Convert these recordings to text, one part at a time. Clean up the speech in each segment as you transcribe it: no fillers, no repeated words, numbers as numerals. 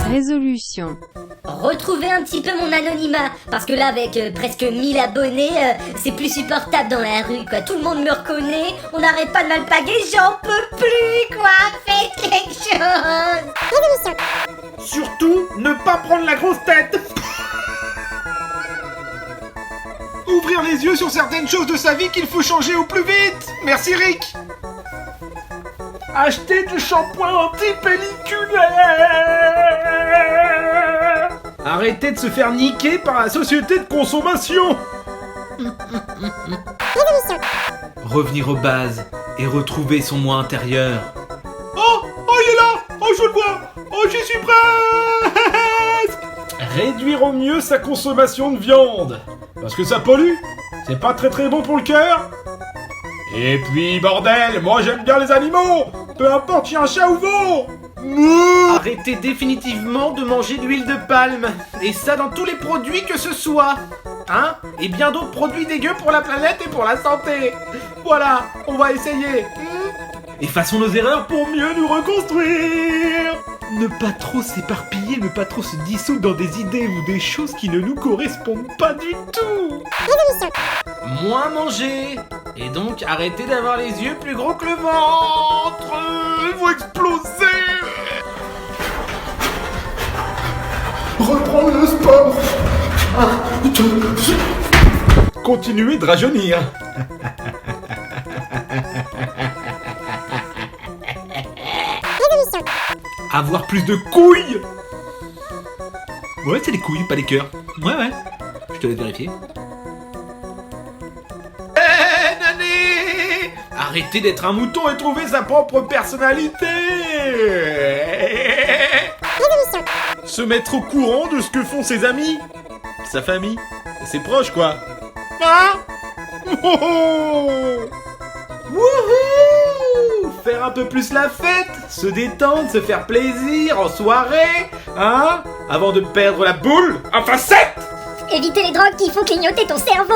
Résolution. Retrouver un petit peu mon anonymat, parce que là avec presque 1000 abonnés, c'est plus supportable dans la rue quoi, tout le monde me reconnaît, on n'arrête pas de m'alpaguer, j'en peux plus quoi, faites quelque chose. Surtout, ne pas prendre la grosse tête. Ouvrir les yeux sur certaines choses de sa vie qu'il faut changer au plus vite. Merci Rick. Acheter du shampoing anti-pelliculaire. Arrêtez de se faire niquer par la société de consommation. Revenir aux bases et retrouver son moi intérieur. Oh, il est là. Oh, je le vois. Oh, j'y suis presque. Réduire au mieux sa consommation de viande. Parce que ça pollue. C'est pas très bon pour le cœur. Et puis, bordel, moi j'aime bien les animaux. Peu importe, un chat ou veau. Arrêtez définitivement de manger d'huile de palme. Et ça dans tous les produits que ce soit. Hein? Et bien d'autres produits dégueux pour la planète et pour la santé. Voilà, on va essayer. Effaçons nos erreurs pour mieux nous reconstruire. Ne pas trop s'éparpiller, ne pas trop se dissoudre dans des idées ou des choses qui ne nous correspondent pas du tout. Moins manger. Et donc arrêtez d'avoir les yeux plus gros que le ventre. Ils vont exploser. Reprendre le sport. Continuez de rajeunir. Avoir plus de couilles. Ouais, c'est les couilles, pas les cœurs. Ouais. Je te laisse vérifier. Nané. Arrêtez d'être un mouton et trouver sa propre personnalité. Se mettre au courant de ce que font ses amis, sa famille, ses proches quoi. Hein? Wouhou! Faire un peu plus la fête, se détendre, se faire plaisir en soirée, hein? Avant de perdre la boule en facette! Éviter les drogues qui font clignoter ton cerveau.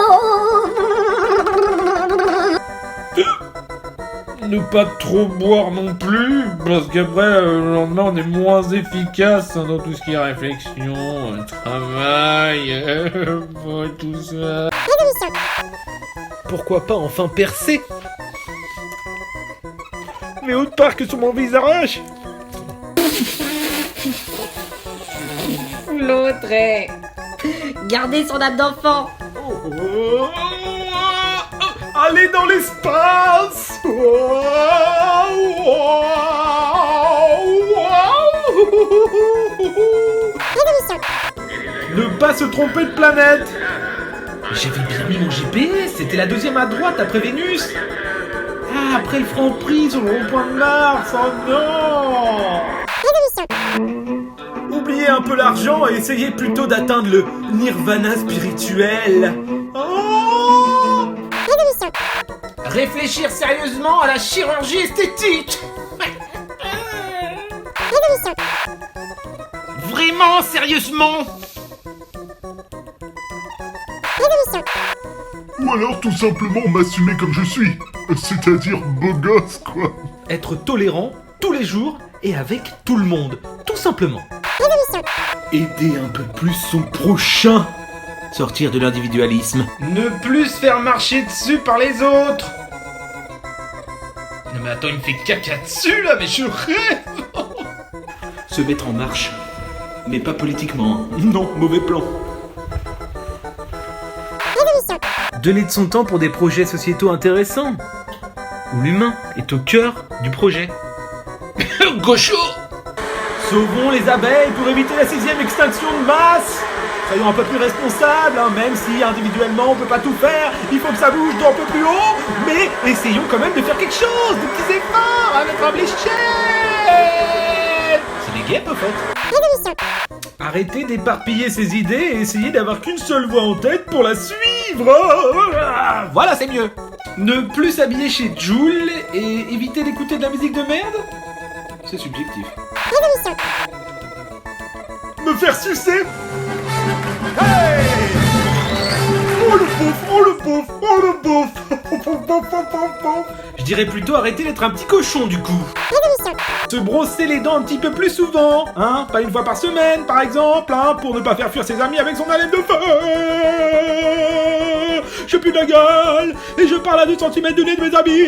Ne pas trop boire non plus, parce qu'après, le lendemain, on est moins efficace dans tout ce qui est réflexion, travail, tout ça. Pourquoi pas enfin percer? Mais autre part que sur mon visage. L'autre est... Garder son âme d'enfant. Aller dans l'espace. Ne pas se tromper de planète. J'avais bien mis mon GPS, c'était la deuxième à droite après Vénus. Ah, après le Franprix sur le rond-point de Mars, oh non. Oubliez un peu l'argent et essayez plutôt d'atteindre le nirvana spirituel. Oh. Réfléchir sérieusement à la chirurgie esthétique. Vraiment sérieusement. Ou alors tout simplement m'assumer comme je suis. C'est-à-dire beau gosse, quoi. Être tolérant tous les jours et avec tout le monde, tout simplement. Aider un peu plus son prochain. Sortir de l'individualisme. Ne plus se faire marcher dessus par les autres. Non mais attends, il me fait caca dessus là, mais je rêve. Se mettre en marche. Mais pas politiquement. Non, mauvais plan. Donner de son temps pour des projets sociétaux intéressants. Où l'humain est au cœur du projet. Gaucho. Sauvons les abeilles pour éviter la 6ème extinction de masse. Soyons un peu plus responsables, hein, même si individuellement on peut pas tout faire, il faut que ça bouge d'un peu plus haut, mais essayons quand même de faire quelque chose, des petits efforts à mettre en l'échelle. C'est des guêpes en fait. Arrêtez d'éparpiller ses idées et essayez d'avoir qu'une seule voix en tête pour la suivre. Voilà, c'est mieux. Ne plus s'habiller chez Joule et éviter d'écouter de la musique de merde. C'est subjectif. Me faire sucer. Hey! Oh le pauvre, oh le pauvre, oh le pauvre. Je dirais plutôt arrêter d'être un petit cochon du coup. Se brosser les dents un petit peu plus souvent, hein, pas une fois par semaine par exemple, hein, pour ne pas faire fuir ses amis avec son haleine de feu. Je pue de la gueule et je parle à 2 cm du nez de mes amis.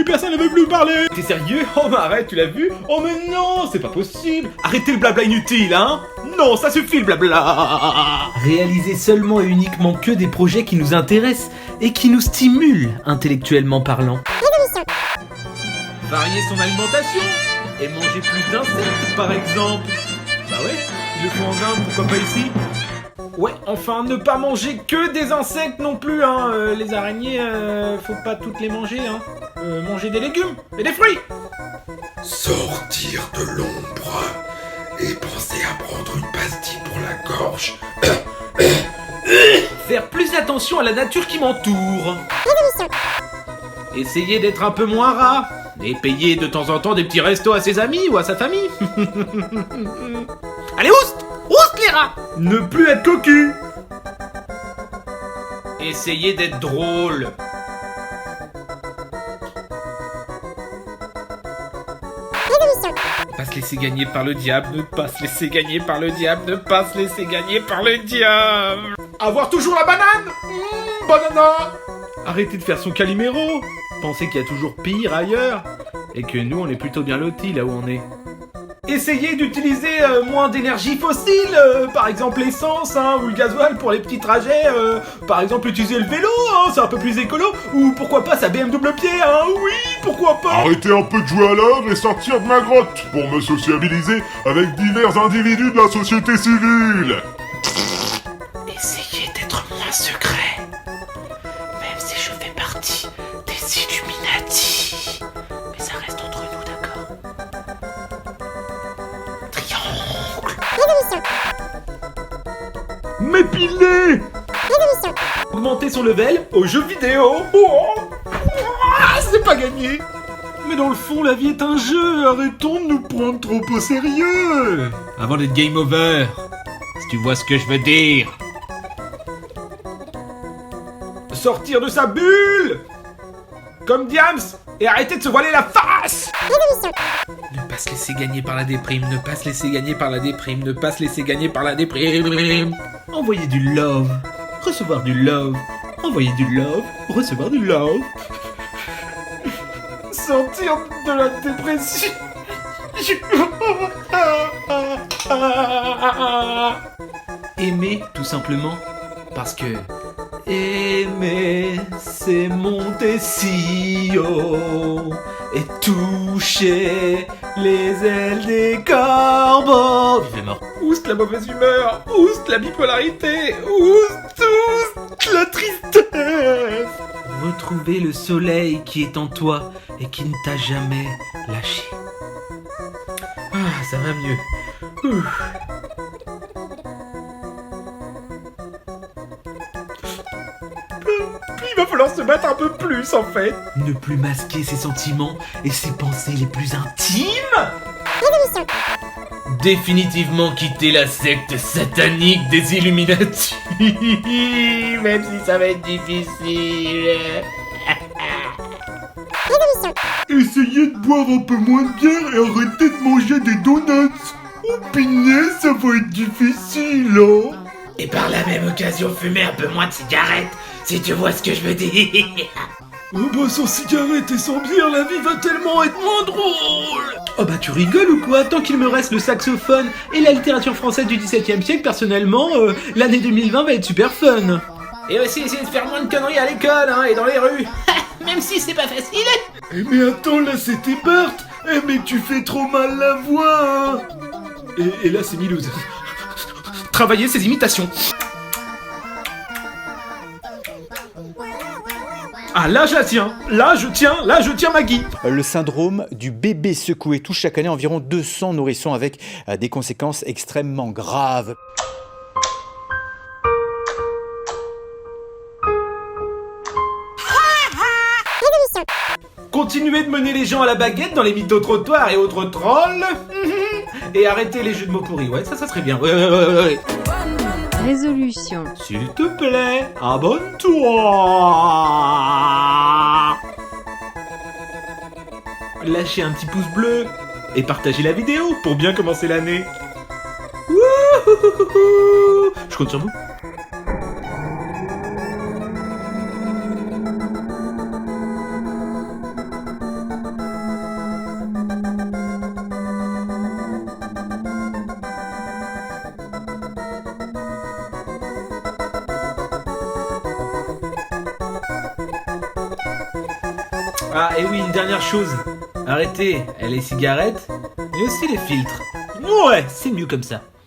Personne ne veut plus parler. T'es sérieux? Oh mais arrête, tu l'as vu? Oh mais non, c'est pas possible. Arrêtez le blabla inutile, hein. Non, ça suffit le blabla. Réaliser seulement et uniquement que des projets qui nous intéressent et qui nous stimulent intellectuellement parlant. Varier son alimentation et manger plus d'insectes par exemple. Bah ouais, ils le font en Inde, pourquoi pas ici? Ouais, enfin ne pas manger que des insectes non plus, hein. Les araignées, faut pas toutes les manger, hein. Manger des légumes et des fruits. Sortir de l'ombre et penser à prendre une pastille pour la gorge. Faire plus attention à la nature qui m'entoure. Essayer d'être un peu moins rat. Et payer de temps en temps des petits restos à ses amis ou à sa famille. Allez, oust! Oust les rats! Ne plus être cocu. Essayer d'être drôle. Ne pas se laisser gagner par le diable, ne pas se laisser gagner par le diable, ne pas se laisser gagner par le diable. Avoir toujours la banane. Banana. Arrêter de faire son Calimero. Penser qu'il y a toujours pire ailleurs. Et que nous, on est plutôt bien lotis là où on est. Essayez d'utiliser moins d'énergie fossile, par exemple l'essence, hein, ou le gasoil pour les petits trajets, par exemple utiliser le vélo, hein, c'est un peu plus écolo, ou pourquoi pas sa BMW pied, hein, oui, pourquoi pas. Arrêtez un peu de jouer à l'heure et sortir de ma grotte pour me sociabiliser avec divers individus de la société civile. Essayez d'être moins secret, même si je fais partie des Illuminati, mais ça reste entre nous, d'accord? M'épiler. Augmenter son level aux jeux vidéo. Oh, c'est pas gagné. Mais dans le fond, la vie est un jeu. Arrêtons de nous prendre trop au sérieux. Avant d'être game over, si tu vois ce que je veux dire. Sortir de sa bulle, comme Diams, et arrêter de se voiler la face. Ne pas se laisser gagner par la déprime, ne pas se laisser gagner par la déprime, ne pas se laisser gagner par la déprime. Envoyer du love, recevoir du love, envoyer du love, recevoir du love. Sortir de la dépression. Aimer, tout simplement, parce que aimer, c'est monter si haut et toucher les ailes des corbeaux. Vive mort. Oust la mauvaise humeur, oust la bipolarité, oust la tristesse. Retrouver le soleil qui est en toi et qui ne t'a jamais lâché. Ah, ça va mieux. Ouf. Il va falloir se battre un peu plus en fait. Ne plus masquer ses sentiments et ses pensées les plus intimes. Définitivement quitter la secte satanique des Illuminati. Même si ça va être difficile. Essayez de boire un peu moins de bière et arrêtez de manger des donuts. Oh punaise, ça va être difficile, hein. Et par la même occasion, fumer un peu moins de cigarettes, si tu vois ce que je veux dire. Oh bah sans cigarette et sans bière, la vie va tellement être moins drôle. Oh bah tu rigoles ou quoi? Tant qu'il me reste le saxophone et la littérature française du XVIIe siècle, personnellement, l'année 2020 va être super fun. Et aussi essayer de faire moins de conneries à l'école, hein, et dans les rues. Même si c'est pas facile. Eh mais attends, là c'était Bart. Eh mais tu fais trop mal la voix, hein. Et là c'est Milouz. Travailler ses imitations. Ah là je la tiens, là je tiens Maggie. Le syndrome du bébé secoué touche chaque année environ 200 nourrissons avec des conséquences extrêmement graves. Continuez de mener les gens à la baguette dans les mythos-trottoirs et autres trolls. Et arrêtez les jeux de mots pourris, ouais, ça serait bien. Ouais. Résolution. S'il te plaît, abonne-toi. lâchez un petit pouce bleu et partagez la vidéo pour bien commencer l'année. Wouhouhouhou. Je compte sur vous. Ah, et oui, une dernière chose. Arrêtez les cigarettes, mais aussi les filtres. Ouais, c'est mieux comme ça.